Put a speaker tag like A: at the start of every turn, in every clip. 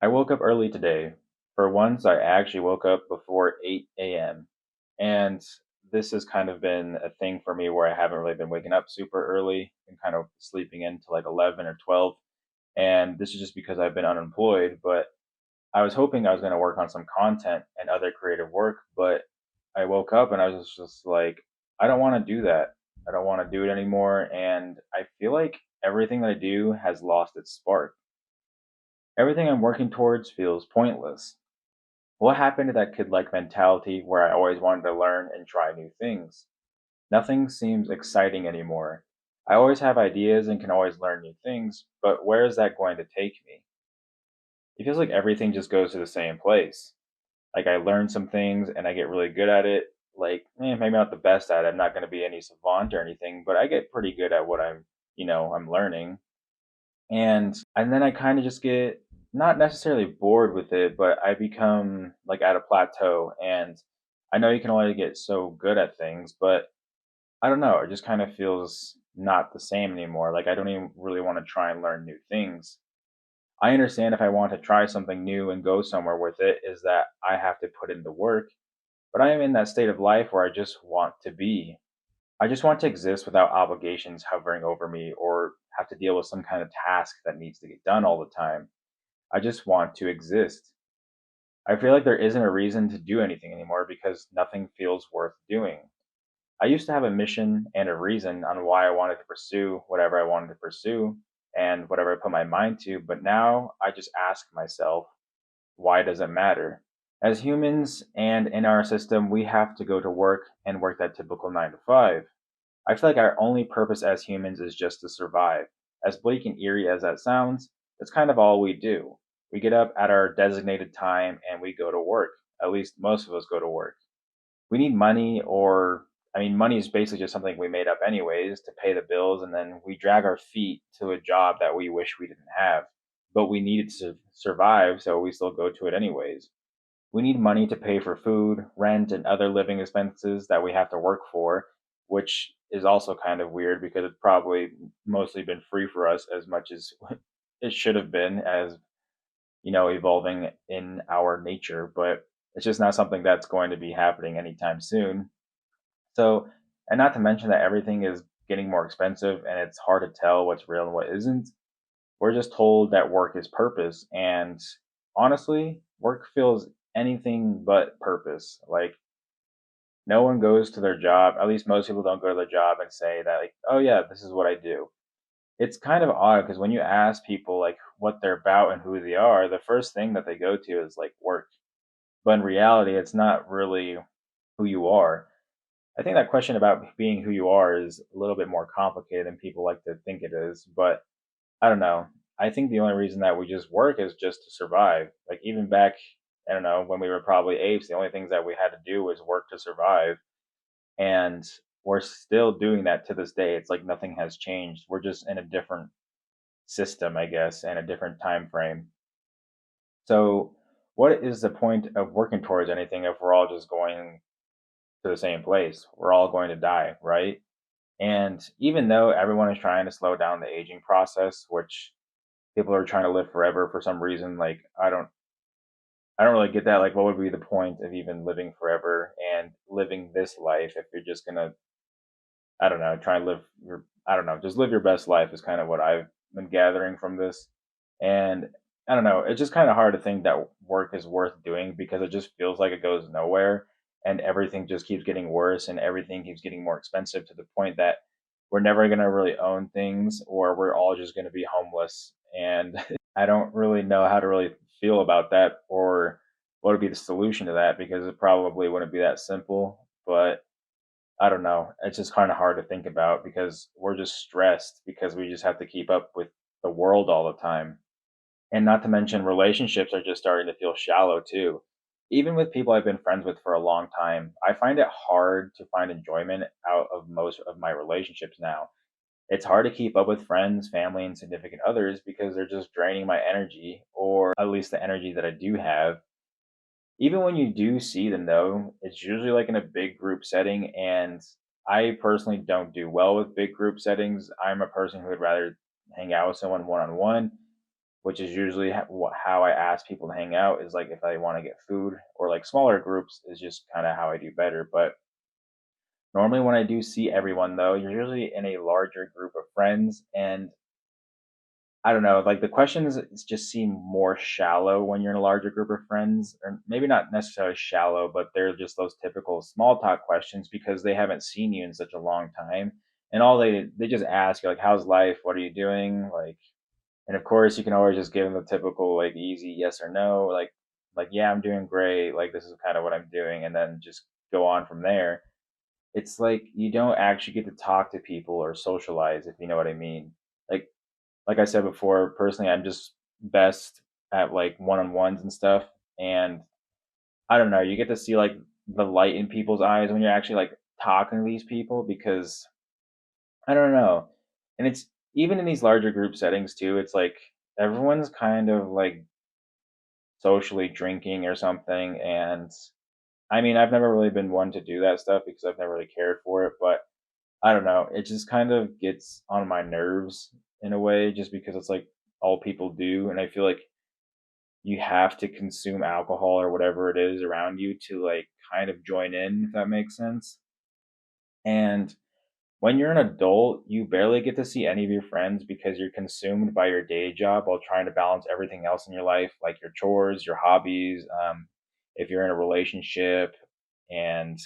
A: I woke up early today. For once, I actually woke up before 8 a.m. And this has kind of been a thing for me where I haven't really been waking up super early and kind of sleeping into like 11 or 12. And this is just because I've been unemployed. But I was hoping I was going to work on some content and other creative work. But I woke up and I was just like, I don't want to do that. I don't want to do it anymore. And I feel like everything that I do has lost its spark. Everything I'm working towards feels pointless. What happened to that kid-like mentality where I always wanted to learn and try new things? Nothing seems exciting anymore. I always have ideas and can always learn new things, but where is that going to take me? It feels like everything just goes to the same place. Like I learn some things and I get really good at it. Like, maybe not the best at it. I'm not going to be any savant or anything, but I get pretty good at what I'm learning. And then I kind of just get not necessarily bored with it, but I become like at a plateau. And I know you can only get so good at things, but I don't know, it just kind of feels not the same anymore. Like I don't even really want to try and learn new things. I understand if I want to try something new and go somewhere with it, is that I have to put in the work, but I am in that state of life where I just want to be. I just want to exist without obligations hovering over me or have to deal with some kind of task that needs to get done all the time. I just want to exist. I feel like there isn't a reason to do anything anymore because nothing feels worth doing. I used to have a mission and a reason on why I wanted to pursue whatever I wanted to pursue and whatever I put my mind to, but now I just ask myself, why does it matter? As humans and in our system, we have to go to work and work that typical 9 to 5. I feel like our only purpose as humans is just to survive. As bleak and eerie as that sounds, that's kind of all we do. We get up at our designated time and we go to work. At least most of us go to work. We need money, or, I mean, money is basically just something we made up anyways to pay the bills, and then we drag our feet to a job that we wish we didn't have. But we need it to survive, so we still go to it anyways. We need money to pay for food, rent, and other living expenses that we have to work for, which is also kind of weird because it's probably mostly been free for us as much as it should have been as, evolving in our nature, but it's just not something that's going to be happening anytime soon. So, and not to mention that everything is getting more expensive and it's hard to tell what's real and what isn't. We're just told that work is purpose. And honestly, work feels anything but purpose. Like, no one goes to their job, at least most people don't go to their job and say that, like, oh, yeah, this is what I do. It's kind of odd because when you ask people, like, what they're about and who they are, the first thing that they go to is, like, work. But in reality, it's not really who you are. I think that question about being who you are is a little bit more complicated than people like to think it is. But I don't know. I think the only reason that we just work is just to survive. Like even back, I don't know, when we were probably apes, the only things that we had to do was work to survive. And we're still doing that to this day. It's like nothing has changed. We're just in a different system, I guess, and a different time frame. So what is the point of working towards anything if we're all just going to the same place? We're all going to die, right? And even though everyone is trying to slow down the aging process, which people are trying to live forever for some reason, like I don't really get that. Like, what would be the point of even living forever and living this life if you're just gonna, I don't know, try and live your, I don't know, just live your best life is kind of what I've been gathering from this. And I don't know, it's just kind of hard to think that work is worth doing because it just feels like it goes nowhere and everything just keeps getting worse and everything keeps getting more expensive to the point that we're never going to really own things or we're all just going to be homeless. And I don't really know how to really feel about that or what would be the solution to that because it probably wouldn't be that simple. But I don't know. It's just kind of hard to think about because we're just stressed because we just have to keep up with the world all the time. And not to mention, relationships are just starting to feel shallow too. Even with people I've been friends with for a long time, I find it hard to find enjoyment out of most of my relationships now. It's hard to keep up with friends, family, and significant others because they're just draining my energy, or at least the energy that I do have. Even when you do see them, though, it's usually like in a big group setting. And I personally don't do well with big group settings. I'm a person who would rather hang out with someone one on one. which is usually how I ask people to hang out, is like if I want to get food, or like smaller groups is just kind of how I do better. But normally when I do see everyone though, you're usually in a larger group of friends, and I don't know, like the questions just seem more shallow when you're in a larger group of friends, or maybe not necessarily shallow, but they're just those typical small talk questions because they haven't seen you in such a long time. And all they just ask you like, "How's life? What are you doing?" Like, and of course, you can always just give them the typical like easy yes or no, like yeah, I'm doing great. Like this is kind of what I'm doing, and then just go on from there. It's like you don't actually get to talk to people or socialize, if you know what I mean. Like like I said before, personally, I'm just best at like one-on-ones and stuff. And I don't know, you get to see like the light in people's eyes when you're actually like talking to these people, because I don't know. And it's even in these larger group settings too, it's like everyone's kind of like socially drinking or something. And I mean, I've never really been one to do that stuff because I've never really cared for it, but I don't know, it just kind of gets on my nerves in a way just because it's like all people do, and I feel like you have to consume alcohol or whatever it is around you to like kind of join in, if that makes sense. And when you're an adult, you barely get to see any of your friends because you're consumed by your day job while trying to balance everything else in your life, like your chores, your hobbies, if you're in a relationship, and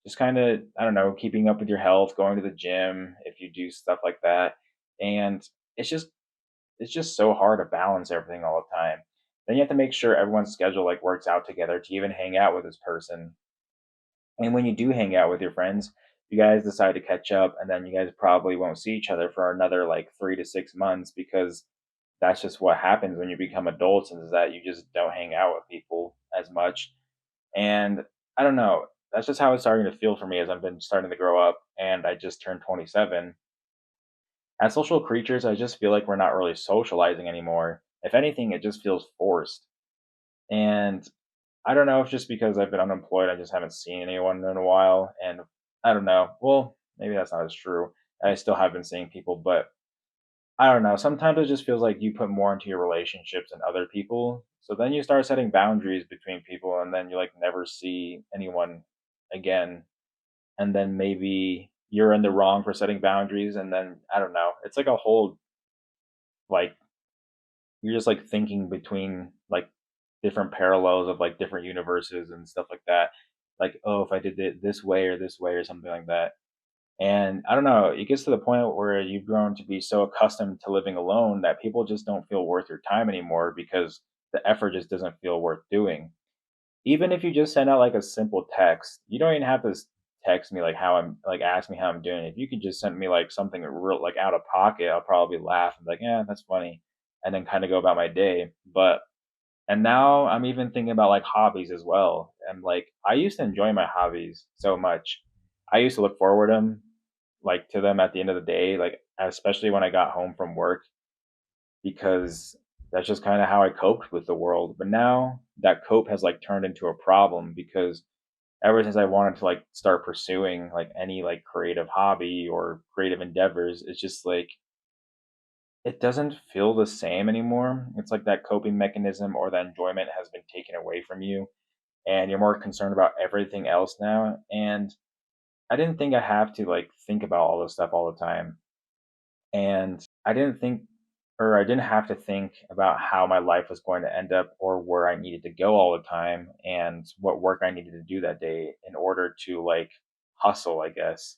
A: just kind of, I don't know, keeping up with your health, going to the gym if you do stuff like that. And it's just it's just so hard to balance everything all the time. Then you have to make sure everyone's schedule like works out together to even hang out with this person. And when you do hang out with your friends, you guys decide to catch up, and then you guys probably won't see each other for another like 3 to 6 months, because that's just what happens when you become adults, is that you just don't hang out with people as much. And I don't know, that's just how it's starting to feel for me as I've been starting to grow up and I just turned 27. As social creatures, I just feel like we're not really socializing anymore. If anything, it just feels forced. And I don't know if just because I've been unemployed, I just haven't seen anyone in a while. And I don't know. Well, maybe that's not as true. I still have been seeing people, but I don't know. Sometimes it just feels like you put more into your relationships than other people. So then you start setting boundaries between people, and then you like never see anyone again. And then maybe you're in the wrong for setting boundaries. And then I don't know. It's like a whole, like, you're just like thinking between like different parallels of like different universes and stuff like that. Like, oh, if I did it this way or something like that. And I don't know, it gets to the point where you've grown to be so accustomed to living alone that people just don't feel worth your time anymore because the effort just doesn't feel worth doing. Even if you just send out like a simple text, you don't even have to text me like how I'm like ask me how I'm doing. If you could just send me like something real like out of pocket, I'll probably laugh and be like, yeah, that's funny, and then kind of go about my day. But and now I'm even thinking about like hobbies as well. And like I used to enjoy my hobbies so much. I used to look forward to them at the end of the day, like especially when I got home from work, because that's just kind of how I coped with the world. But now that cope has like turned into a problem, because ever since I wanted to like start pursuing like any like creative hobby or creative endeavors, it's just like it doesn't feel the same anymore. It's like that coping mechanism or that enjoyment has been taken away from you, and you're more concerned about everything else now. And I didn't think I have to like think about all this stuff all the time. And I didn't have to think about how my life was going to end up or where I needed to go all the time and what work I needed to do that day in order to like hustle, I guess.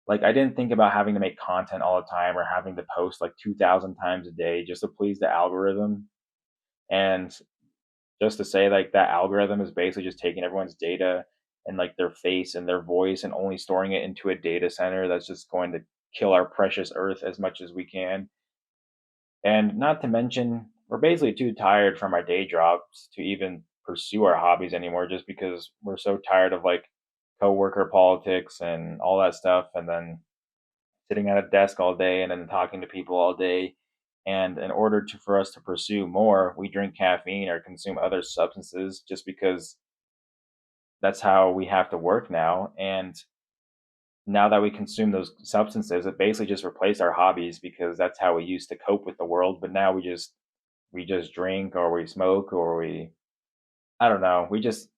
A: Like I didn't think about having to make content all the time or having to post like 2,000 times a day just to please the algorithm. And just to say like that algorithm is basically just taking everyone's data and like their face and their voice and only storing it into a data center that's just going to kill our precious earth as much as we can. And not to mention, we're basically too tired from our day jobs to even pursue our hobbies anymore, just because we're so tired of like coworker politics and all that stuff, and then sitting at a desk all day and then talking to people all day. And in order for us to pursue more, we drink caffeine or consume other substances just because that's how we have to work now. And now that we consume those substances, it basically just replaced our hobbies because that's how we used to cope with the world. But now we just drink or we smoke or we I don't know, we just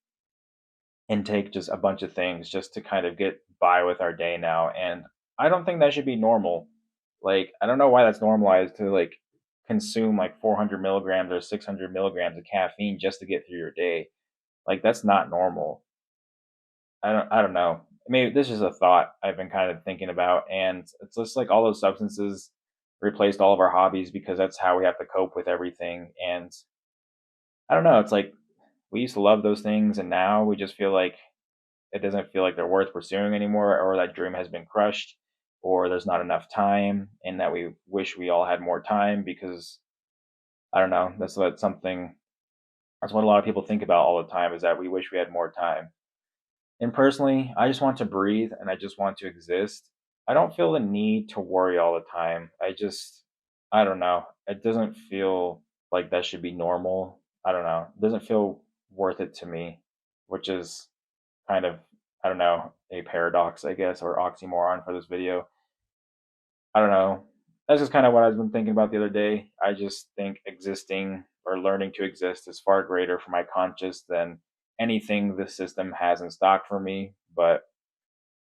A: intake just a bunch of things just to kind of get by with our day now. And I don't think that should be normal. Like, I don't know why that's normalized to like consume like 400 milligrams or 600 milligrams of caffeine just to get through your day. Like, that's not normal. I don't know. Maybe this is a thought I've been kind of thinking about, and it's just like all those substances replaced all of our hobbies because that's how we have to cope with everything. And I don't know. It's like we used to love those things, and now we just feel like it doesn't feel like they're worth pursuing anymore, or that dream has been crushed, or there's not enough time, and that we wish we all had more time because I don't know. That's what a lot of people think about all the time is that we wish we had more time. And personally, I just want to breathe and I just want to exist. I don't feel the need to worry all the time. I don't know. It doesn't feel like that should be normal. I don't know. It doesn't feel worth it to me, which is kind of, I don't know, a paradox, I guess, or oxymoron for this video. I don't know. That's just kind of what I've been thinking about the other day. I just think existing or learning to exist is far greater for my conscious than anything this system has in stock for me. But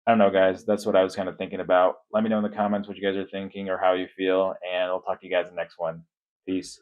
A: I don't know, guys. That's what I was kind of thinking about. Let me know in the comments what you guys are thinking or how you feel, and I'll talk to you guys in the next one. Peace.